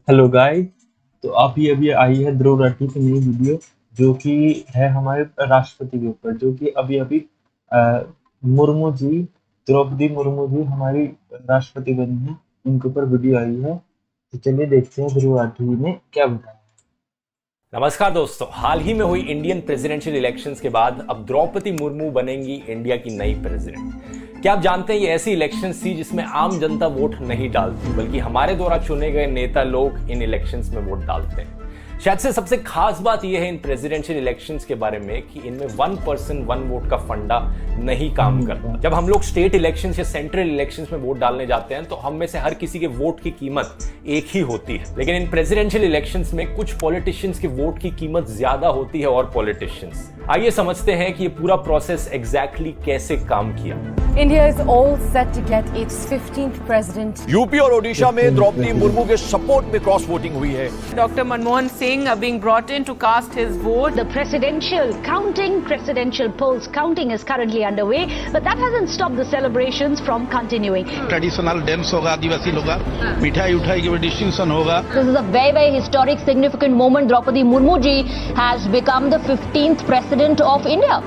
Hello guys. तो अभी अभी आई है ध्रुव राठी की नई वीडियो, जो कि है हमारे राष्ट्रपति के ऊपर, जो कि अभी अभी मुर्मू जी, द्रौपदी मुर्मू जी हमारी राष्ट्रपति बनी है, उनके ऊपर वीडियो आई है। तो चलिए देखते हैं ध्रुव राठी जी ने क्या बताया। नमस्कार दोस्तों, हाल ही में हुई इंडियन प्रेसिडेंशियल इलेक्शंस के बाद अब द्रौपदी मुर्मू बनेंगी इंडिया की नई प्रेसिडेंट। क्या आप जानते हैं ये ऐसी इलेक्शंस थी जिसमें आम जनता वोट नहीं डालती, बल्कि हमारे द्वारा चुने गए नेता लोग इन इलेक्शंस में वोट डालते हैं। शायद से सबसे खास बात यह है इन प्रेसिडेंशियल इलेक्शंस के बारे में कि इनमें 1 पर्सन 1 वोट का फंडा नहीं काम करता। जब हम लोग स्टेट इलेक्शंस या सेंट्रल इलेक्शंस में वोट डालने जाते हैं तो हम में से हर किसी के वोट की कीमत एक ही होती है, लेकिन इन प्रेसिडेंशियल इलेक्शंस में कुछ पॉलिटिशियंस के वोट की कीमत ज्यादा होती है और पॉलिटिशियंस। आइए समझते हैं कि ये पूरा प्रोसेस एग्जैक्टली कैसे काम किया। India is all set to get its 15th president. UP और ओडिशा में द्रौपदी मुर्मू के सपोर्ट में क्रॉस वोटिंग हुई है। Dr. Manmohan Singh are being brought in to cast his vote. The presidential polls counting is currently underway, but that hasn't stopped the celebrations from continuing. Traditional dance होगा, आदिवासी लोग मिठाई उठाई के distinction होगा। This is a very, very historic, significant moment. Draupadi Murmu ji has become the 15th president of India.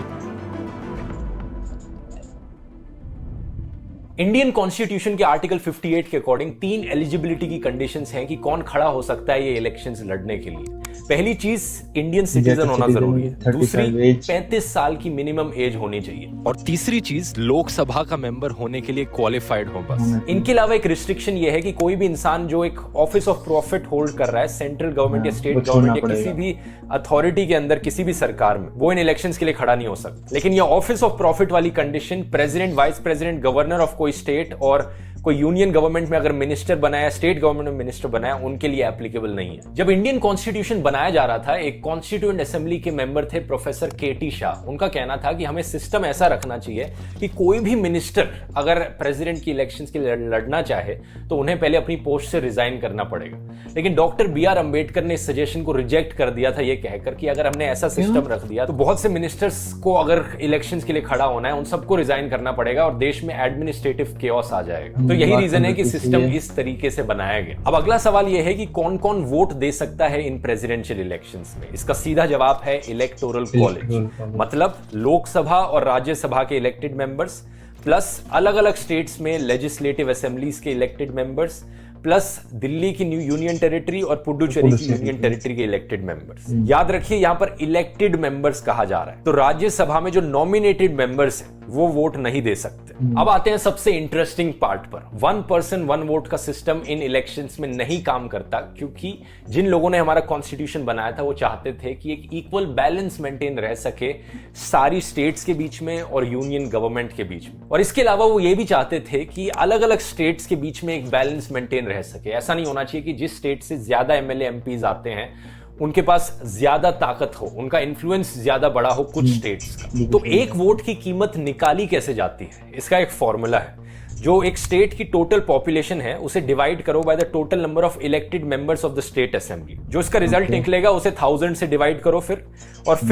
Indian constitution के article 58 के according 3 eligibility की conditions हैं कि कौन खड़ा हो सकता है ये इलेक्शंस लड़ने के लिए। पहली चीज, इंडियन सिटीजन होना जरूरी है। दूसरी, 35 साल की मिनिमम एज होनी चाहिए। और तीसरी चीज, लोकसभा का मेंबर होने के लिए क्वालिफाइड हो बस। इनके अलावा एक रिस्ट्रिक्शन ये है कि कोई भी इंसान जो एक ऑफिस ऑफ प्रॉफिट होल्ड कर रहा है सेंट्रल गवर्नमेंट या स्टेट गवर्नमेंट या किसी भी अथॉरिटी के अंदर, किसी भी सरकार में, वो इन इलेक्शंस के लिए खड़ा नहीं हो सकता। लेकिन ये ऑफिस ऑफ प्रॉफिट वाली condition president, vice president, governor of कोई स्टेट और कोई यूनियन गवर्नमेंट में अगर मिनिस्टर बनाया, स्टेट गवर्नमेंट में मिनिस्टर बनाया, उनके लिए एप्लीकेबल नहीं है। जब इंडियन कॉन्स्टिट्यूशन बनाया जा रहा था, एक कॉन्स्टिट्यूएंट असेंबली के मेंबर थे प्रोफेसर केटी शाह। उनका कहना था कि हमें सिस्टम ऐसा रखना चाहिए कि कोई भी मिनिस्टर अगर प्रेसिडेंट की इलेक्शंस के लिए लड़ना चाहे तो उन्हें पहले अपनी पोस्ट से रिजाइन करना पड़ेगा। लेकिन डॉक्टर BR अम्बेडकर ने इस सजेशन को रिजेक्ट कर दिया था, ये कहकर कि अगर हमने ऐसा सिस्टम रख दिया तो बहुत से मिनिस्टर्स को अगर इलेक्शंस के लिए खड़ा होना है, उन सबको रिजाइन करना पड़ेगा और देश में एडमिनिस्ट्रेटिव केओस आ जाएगा। तो यही रीजन है कि सिस्टम इस तरीके से बनाया गया। अब अगला सवाल यह है कि कौन कौन वोट दे सकता है इन प्रेसिडेंशियल इलेक्शंस में। इसका सीधा जवाब है इलेक्टोरल कॉलेज, मतलब लोकसभा और राज्यसभा के इलेक्टेड मेंबर्स, प्लस अलग अलग स्टेट्स में लेजिस्लेटिव असेंबलीज के इलेक्टेड मेंबर्स, प्लस दिल्ली की न्यू यूनियन टेरिटरी और पुडुचेरी की यूनियन टेरिटरी के इलेक्टेड मेंबर्स। याद रखिए यहां पर इलेक्टेड मेंबर्स कहा जा रहा है। तो राज्यसभा में जो नॉमिनेटेड मेंबर्स हैं वो वोट नहीं दे सकते। अब आते हैं सबसे इंटरेस्टिंग पार्ट पर। 1 पर्सन 1 वोट का सिस्टम इन इलेक्शंस में नहीं काम करता, क्योंकि जिन लोगों ने हमारा कॉन्स्टिट्यूशन बनाया था वो चाहते थे कि एक इक्वल बैलेंस मेंटेन रह सके सारी स्टेट्स के बीच में और यूनियन गवर्नमेंट के बीच में। और इसके अलावा वो ये भी चाहते थे कि अलग अलग स्टेट्स के बीच में एक बैलेंस मेंटेन रह सके। ऐसा नहीं होना चाहिए कि जिस स्टेट से ज्यादा MLA MPs आते हैं उनके पास ज्यादा ताकत हो, उनका इन्फ्लुएंस ज्यादा बड़ा हो कुछ स्टेट्स का। तो एक वोट की कीमत निकाली कैसे जाती है, इसका एक फॉर्मूला है। जो एक स्टेट की टोटल पॉपुलेशन है उसे डिवाइड करो by the total number of elected members of the state assembly. जो इसका रिजल्ट निकलेगा उसे 1000 से डिवाइड करो फिर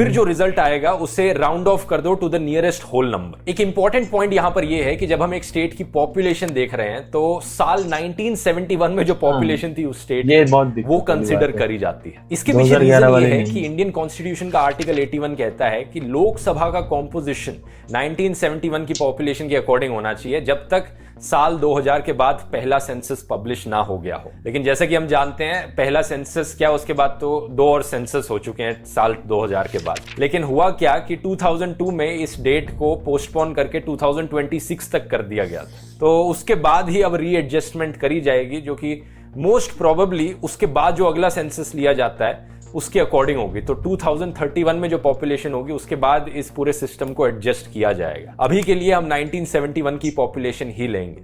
जो रिजल्ट आएगा उसे राउंड ऑफ कर दो to the nearest whole number. एक इंपॉर्टेंट पॉइंट यहां पर यह है कि जब हम एक स्टेट की पॉपुलेशन देख रहे हैं तो साल 1971 में जो पॉपुलेशन थी उस स्टेट वो कंसिडर करी जाती है। इसके पीछे रीजन ये है कि इंडियन कॉन्स्टिट्यूशन का आर्टिकल 81 कहता है कि लोकसभा का कॉम्पोजिशन 1971 की पॉपुलेशन के अकॉर्डिंग होना चाहिए जब तक साल 2000 के बाद पहला सेंसस पब्लिश ना हो गया हो। लेकिन जैसे कि हम जानते हैं पहला सेंसस क्या, उसके बाद तो 2 और सेंसस हो चुके हैं साल 2000 के बाद। लेकिन हुआ क्या कि 2002 में इस डेट को पोस्टपोन करके 2026 तक कर दिया गया था। तो उसके बाद ही अब रीएडजस्टमेंट करी जाएगी, जो कि मोस्ट प्रोबेबली उसके बाद जो अगला सेंसस लिया जाता है उसके अकॉर्डिंग होगी। तो 2031 में जो पॉपुलेशन होगी उसके बाद इस पूरे सिस्टम को एडजस्ट किया जाएगा। अभी के लिए हम 1971 की पॉपुलेशन ही लेंगे।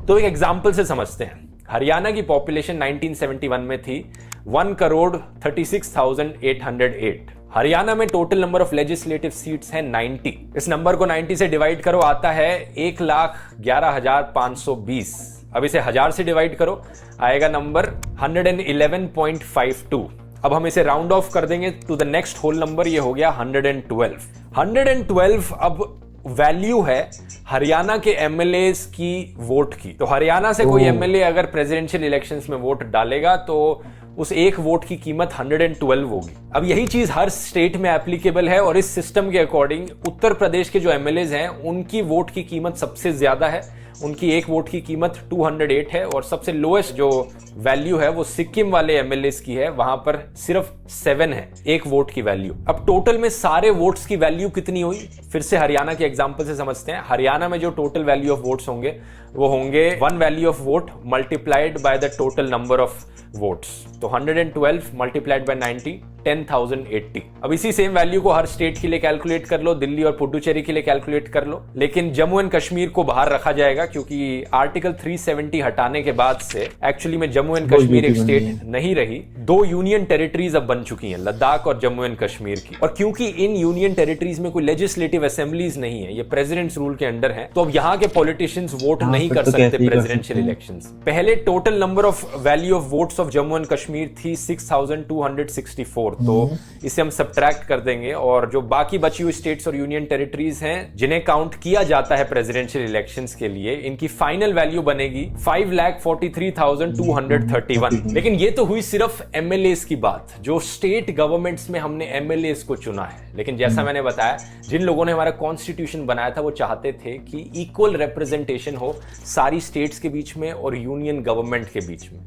तो एक एग्जांपल से समझते हैं। हरियाणा की पॉपुलेशन 1971 में थी 1,36,808। हरियाणा में total number of legislative seats हैं 90। इस नंबर को 90 से डिवाइड करो, आता है 1,11,520। अब इसे 1000 से डिवाइड करो, आएगा नंबर 111.52। अब हम इसे राउंड ऑफ कर देंगे to the next whole number, ये हो गया 112। 112 अब वैल्यू है हरियाणा के एमएलएस की वोट की। तो हरियाणा से कोई एमएलए अगर प्रेसिडेंशियल इलेक्शंस में वोट डालेगा तो उस एक वोट की कीमत 112 होगी। अब यही चीज हर स्टेट में एप्लीकेबल है और इस सिस्टम के अकॉर्डिंग उत्तर प्रदेश के जो एमएलएज हैं उनकी वोट की कीमत सबसे ज्यादा है, उनकी एक वोट की कीमत 208 है और सबसे लोएस्ट जो वैल्यू है वो सिक्किम वाले एमएलएस की है, वहां पर सिर्फ 7 है एक वोट की वैल्यू। अब टोटल में सारे वोट्स की वैल्यू कितनी हुई, फिर से हरियाणा के एग्जांपल से समझते हैं। हरियाणा में जो टोटल वैल्यू ऑफ वोट्स होंगे वो होंगे 1 value of vote multiplied by the total number of votes, तो 112 मल्टीप्लाइड बाय 90 10,080। अब इसी सेम वैल्यू को हर स्टेट के लिए कैलकुलेट कर लो, दिल्ली और पुडुचेरी के लिए कैलकुलेट कर लो, लेकिन जम्मू एंड कश्मीर को बाहर रखा जाएगा क्योंकि आर्टिकल 370 हटाने के बाद से एक्चुअली में जम्मू एंड कश्मीर एक स्टेट नहीं रही, 2 यूनियन टेरिटरीज अब बन चुकी हैं, लद्दाख और जम्मू एंड कश्मीर की। और क्योंकि इन यूनियन टेरिटरीज में कोई लेजिस्लेटिव असेंबलीज नहीं है, ये प्रेसिडेंट्स रूल के अंडर है, तो अब यहाँ के पॉलिटिशियंस वोट नहीं कर सकते प्रेसिडेंशियल इलेक्शंस। पहले total number of value of votes of Jammu and Kashmir थी 6264, तो इसे हम सब्ट्रैक्ट कर देंगे और जो बाकी बची हुई स्टेट्स और यूनियन टेरिटरीज हैं जिन्हें काउंट किया जाता है प्रेसिडेंशियल इलेक्शंस के लिए, इनकी फाइनल वैल्यू बनेगी 5,43,231। लेकिन ये तो हुई सिर्फ एमएलएस की बात, जो स्टेट गवर्नमेंट्स में हमने एमएलएस को चुना है। लेकिन जैसा मैंने बताया, जिन लोगों ने हमारा कॉन्स्टिट्यूशन बनाया था वो चाहते थे कि इक्वल रिप्रेजेंटेशन हो सारी स्टेट्स के बीच में और यूनियन गवर्नमेंट के बीच में।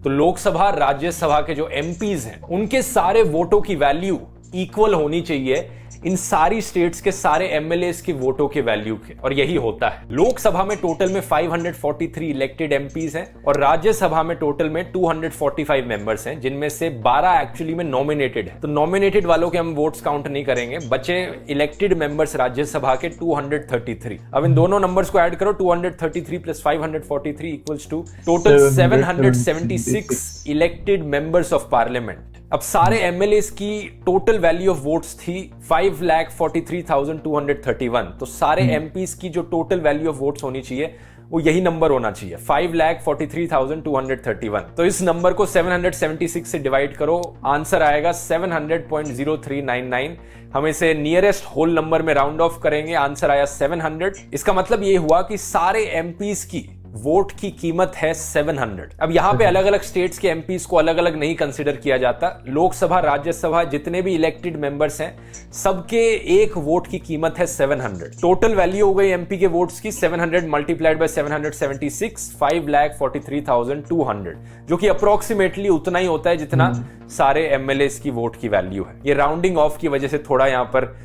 तो लोकसभा राज्यसभा के जो एमपीज हैं उनके सारे वोटों की वैल्यू इक्वल होनी चाहिए इन सारी स्टेट्स के सारे एमएलएस की वोटों के वैल्यू के, और यही होता है। लोकसभा में टोटल में 543 इलेक्टेड एमपीज हैं और राज्यसभा में टोटल में 245 मेंबर्स हैं, जिनमें से 12 एक्चुअली में नॉमिनेटेड है। तो नॉमिनेटेड वालों के हम वोट्स काउंट नहीं करेंगे, बचे इलेक्टेड मेंबर्स राज्यसभा के 233। अब इन दोनों नंबर्स को ऐड करो, 233 plus 543 equals to total 776 elected members of parliament. अब सारे एमएलएस की टोटल वैल्यू ऑफ वोट्स थी 5,43,231, तो सारे एमपीस की जो टोटल वैल्यू ऑफ वोट्स होनी चाहिए वो यही नंबर होना चाहिए, 5,43,231। तो इस नंबर को 776 से डिवाइड करो, आंसर आएगा 700.0399। हम इसे नियरेस्ट होल नंबर में राउंड ऑफ करेंगे, आंसर आया 700। इसका मतलब ये हुआ कि सारे एमपीस की वोट की कीमत है 700। अब यहां पे अलग अलग स्टेट्स के एमपीस को अलग अलग नहीं कंसीडर किया जाता। लोकसभा राज्यसभा जितने भी इलेक्टेड मेंबर्स हैं सबके एक वोट की कीमत है 700। टोटल वैल्यू हो गई एमपी के वोट्स की 700 मल्टीप्लाइड बाय 776, 5,43,200, जो कि अप्रोक्सीमेटली उतना ही होता है जितना सारे एमएलएस की वोट की वैल्यू है। ये राउंडिंग ऑफ की वजह से थोड़ा यहां पर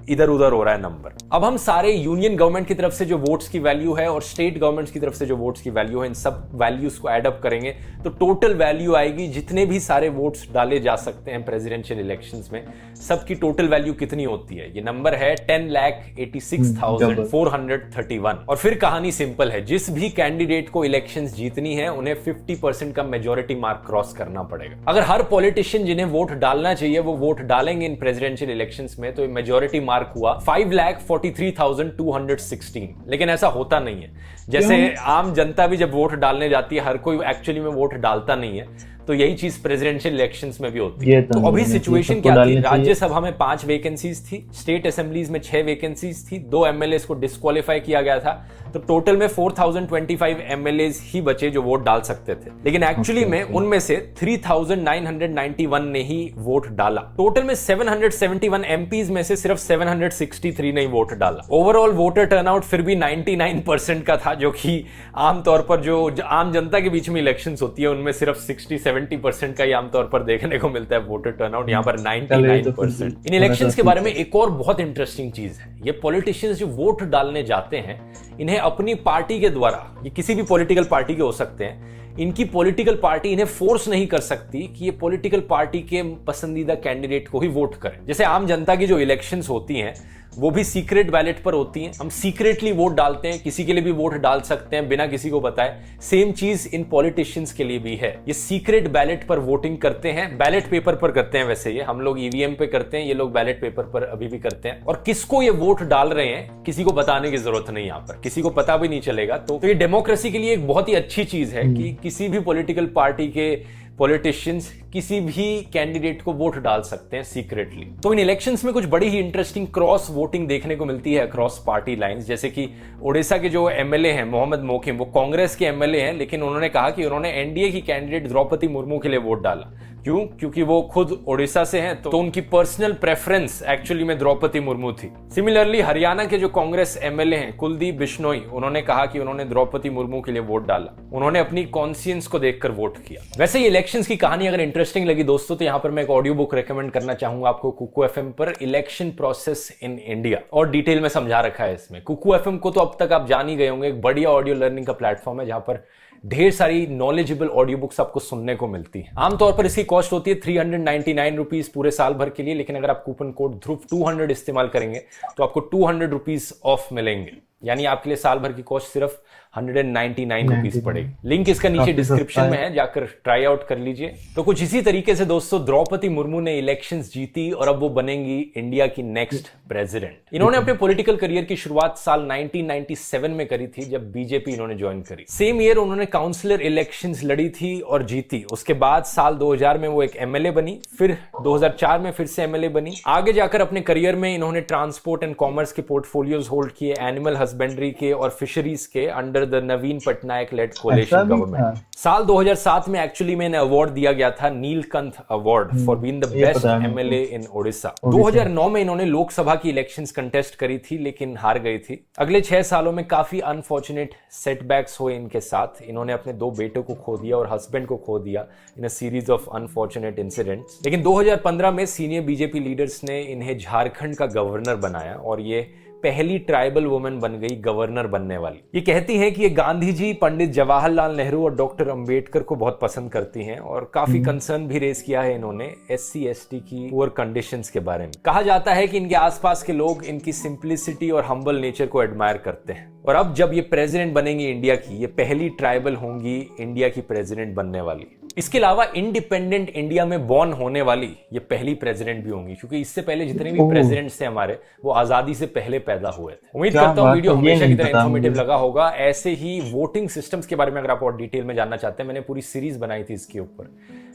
इधर उधर हो रहा है नंबर। अब हम सारे यूनियन गवर्नमेंट की तरफ से जो वोट्स की वैल्यू है और स्टेट गवर्नमेंट्स की तरफ से जो वोट्स की वैल्यू है, इन सब वैल्यूज को ऐड अप करेंगे तो टोटल वैल्यू आएगी, जितने भी सारे वोट्स डाले जा सकते हैं प्रेसिडेंशियल इलेक्शंस में, सबकी टोटल वैल्यू कितनी होती है। ये नंबर है 10,86,431। और फिर कहानी सिंपल है, जिस भी कैंडिडेट को इलेक्शंस जीतनी है उन्हें 50% का मेजोरिटी मार्क क्रॉस करना पड़ेगा। अगर हर पॉलिटिशियन जिन्हें वोट डालना चाहिए वो वोट डालेंगे इन प्रेसिडेंशियल इलेक्शंस में, तो मेजोरिटी मार्क हुआ 5,43,216। लेकिन ऐसा होता नहीं है। जैसे आम जनता भी जब वोट डालने जाती है, हर कोई एक्चुअली में वोट डालता नहीं है, तो यही चीज प्रेसिडेंशियल इलेक्शंस में भी होती है। तो अभी सिचुएशन क्या थी, राज्यसभा में 5 वैकेंसीज थी, स्टेट असेंबलीज में 6 वैकेंसीज थी, 2 एमएलएस को डिस्क्वालीफाई किया गया था, तो टोटल में 4025 एमएलएस ही बचे जो वोट डाल सकते थे। लेकिन एक्चुअली में उनमें से 3991 ने ही वोट डाला। टोटल में 771 एमपीज में से सिर्फ 763 ने ही वोट डाला। ओवरऑल वोटर टर्नआउट फिर भी 99% का था, जो कि आमतौर पर जो आम जनता के बीच में इलेक्शंस होती है उनमें सिर्फ 60-70% का ही आमतौर पर देखने को मिलता है वोटर टर्नआउट, यहाँ पर 99%। इन इलेक्शंस के बारे में एक और बहुत इंटरेस्टिंग चीज है, ये पॉलिटिशियंस जो वोट डालने जाते हैं इन्हें अपनी पार्टी के द्वारा, ये किसी भी पॉलिटिकल पार्टी के हो सकते हैं, इनकी पॉलिटिकल पार्टी इन्हें फोर्स नहीं कर सकती कि ये पॉलिटिकल पार्टी के पसंदीदा कैंडिडेट को ही वोट करें। जैसे आम जनता की जो इलेक्शंस होती हैं वो भी सीक्रेट बैलेट पर होती हैं, हम सीक्रेटली वोट डालते हैं, किसी के लिए भी वोट डाल सकते हैं बिना किसी को बताए। सेम चीज इन पॉलिटिशियंस के लिए भी है, ये सीक्रेट बैलेट पर वोटिंग करते हैं, बैलेट पेपर पर करते हैं। वैसे ये हम लोग ईवीएम पे करते हैं, ये लोग बैलेट पेपर पर अभी भी करते हैं। और किसको ये वोट डाल रहे हैं किसी को बताने की जरूरत नहीं, यहाँ पर किसी को पता भी नहीं चलेगा। तो ये डेमोक्रेसी के लिए एक बहुत ही अच्छी चीज है कि किसी भी पॉलिटिकल पार्टी के पॉलिटिशियंस किसी भी कैंडिडेट को वोट डाल सकते हैं सीक्रेटली। तो इन इलेक्शंस में कुछ बड़ी ही इंटरेस्टिंग क्रॉस वोटिंग देखने को मिलती है अक्रॉस पार्टी लाइंस। जैसे कि ओडिशा के जो एमएलए हैं मोहम्मद मोकिम, वो कांग्रेस के एमएलए हैं, लेकिन उन्होंने कहा कि उन्होंने एनडीए की कैंडिडेट द्रौपदी मुर्मू के लिए वोट डाला। क्यों? क्योंकि वो खुद ओडिशा से हैं, तो उनकी पर्सनल प्रेफरेंस एक्चुअली में द्रौपदी मुर्मू थी। सिमिलरली हरियाणा के जो कांग्रेस एमएलए हैं कुलदीप बिश्नोई, उन्होंने कहा कि उन्होंने द्रौपदी मुर्मू के लिए वोट डाला, उन्होंने अपनी कॉन्शियंस को देखकर वोट किया। वैसे ये इलेक्शंस की कहानी अगर इंटरेस्टिंग लगी दोस्तों, तो यहाँ पर मैं एक ऑडियो बुक रेकमेंड करना चाहूंगा आपको, कुकू एफएम पर इलेक्शन प्रोसेस इन इंडिया, और डिटेल में समझा रखा है इसमें। कुकू एफएम को तो अब तक आप जान ही गए होंगे, एक बढ़िया ऑडियो लर्निंग का प्लेटफॉर्म है जहां पर ढेर सारी नॉलेजेबल ऑडियो बुक्स आपको सुनने को मिलती है। आमतौर पर इसकी कॉस्ट होती है 399 रुपीज पूरे साल भर के लिए, लेकिन अगर आप कूपन कोड ध्रुव 200 इस्तेमाल करेंगे तो आपको 200 रुपीज ऑफ मिलेंगे, यानी आपके लिए साल भर की कॉस्ट सिर्फ 199 रुपीज पड़ेगी। लिंक इसका नीचे डिस्क्रिप्शन में है, जाकर ट्राई आउट कर लीजिए। तो कुछ इसी तरीके से दोस्तों द्रौपदी मुर्मू ने इलेक्शंस जीती और अब वो बनेंगी इंडिया की नेक्स्ट प्रेसिडेंट। इन्होंने अपने पॉलिटिकल करियर की शुरुआत साल 1997 में करी थी, जब बीजेपी इन्होंने ज्वाइन करी। सेम ईयर उन्होंने काउंसिलर इलेक्शंस लड़ी थी और जीती। उसके बाद साल 2000 में वो एक एमएलए बनी, फिर 2004 में फिर से एमएलए बनी। आगे जाकर अपने करियर में इन्होंने ट्रांसपोर्ट एंड कॉमर्स के पोर्टफोलियोज होल्ड किए, एनिमल हस्बेंड्री के और फिशरीज के under the Naveen Patnaik led coalition government. साल 2007 में एक्चुअली में इन्हें अवार्ड दिया गया था Neelkanth award for being the best MLA in Odisha. 2009 में इन्होंने लोकसभा की इलेक्शंस कंटेस्ट करी थी, लेकिन हार गई थी। अगले 6 सालों में काफी अनफॉर्चुनेट सेटबैक्स हुए इनके साथ। इन्होंने अपने 2 बेटों को खो दिया और हस्बैंड को खो दिया in a series of unfortunate incidents. लेकिन 2015 में सीनियर बीजेपी लीडर्स ने इन्हें झारखंड का गवर्नर बनाया और ये पहली ट्राइबल वुमेन बन गई गवर्नर बनने वाली। ये कहती हैं कि ये गांधी जी, पंडित जवाहरलाल नेहरू और डॉक्टर अंबेडकर को बहुत पसंद करती हैं, और काफी कंसर्न भी रेज किया है इन्होंने SC ST की पुअर कंडीशंस के बारे में। कहा जाता है कि इनके आसपास के लोग इनकी सिंप्लिसिटी और हम्बल नेचर को एडमायर करते हैं। और अब जब ये प्रेसिडेंट बनेंगी इंडिया की, ये पहली ट्राइबल होंगी इंडिया की प्रेसिडेंट बनने वाली। इसके अलावा इंडिपेंडेंट इंडिया में बॉर्न होने वाली ये पहली प्रेसिडेंट भी होंगी, क्योंकि इससे पहले जितने भी प्रेसिडेंट्स थे हमारे, वो आजादी से पहले पैदा हुए थे। उम्मीद करता हूँ वीडियो हमेशा की तरह इन्फॉर्मेटिव लगा होगा। ऐसे ही वोटिंग सिस्टम्स के बारे में अगर आप और डिटेल में जानना चाहते हैं, मैंने पूरी सीरीज बनाई थी इसके ऊपर,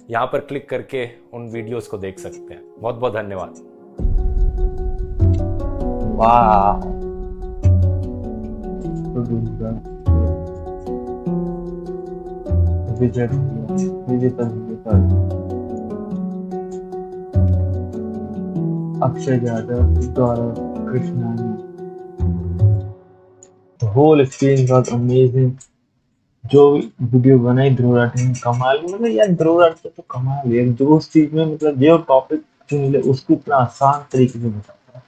यहाँ पर क्लिक करके उन वीडियोस को देख सकते हैं। बहुत बहुत धन्यवाद। Akshay Yadav, Krishna, the whole experience was amazing। जो वीडियो बनाई ध्रुव राठी ने, कमाल। मतलब यार ध्रुव राठी तो कमाल है, जो उस चीज में मतलब जो टॉपिक चुन ले उसको इतना आसान तरीके से बताता है,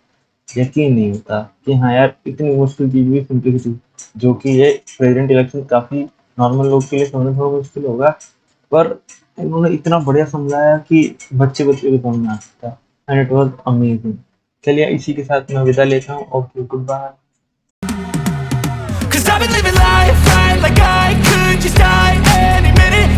यकीन नहीं होता कि हाँ यार इतनी मुश्किल चीज भी सिंपलिसिटी, जो कि ये प्रेसिडेंट इलेक्शन काफी नॉर्मल लोग के लिए समझना थोड़ा मुश्किल होगा, पर उन्होंने इतना बढ़िया समझाया कि बच्चे को समझ आ सकता, एंड इट वाज अमेजिंग। चलिए इसी के साथ मैं विदा लेता हूँ। Okay, goodbye. I've been living life right like I could just die any minute.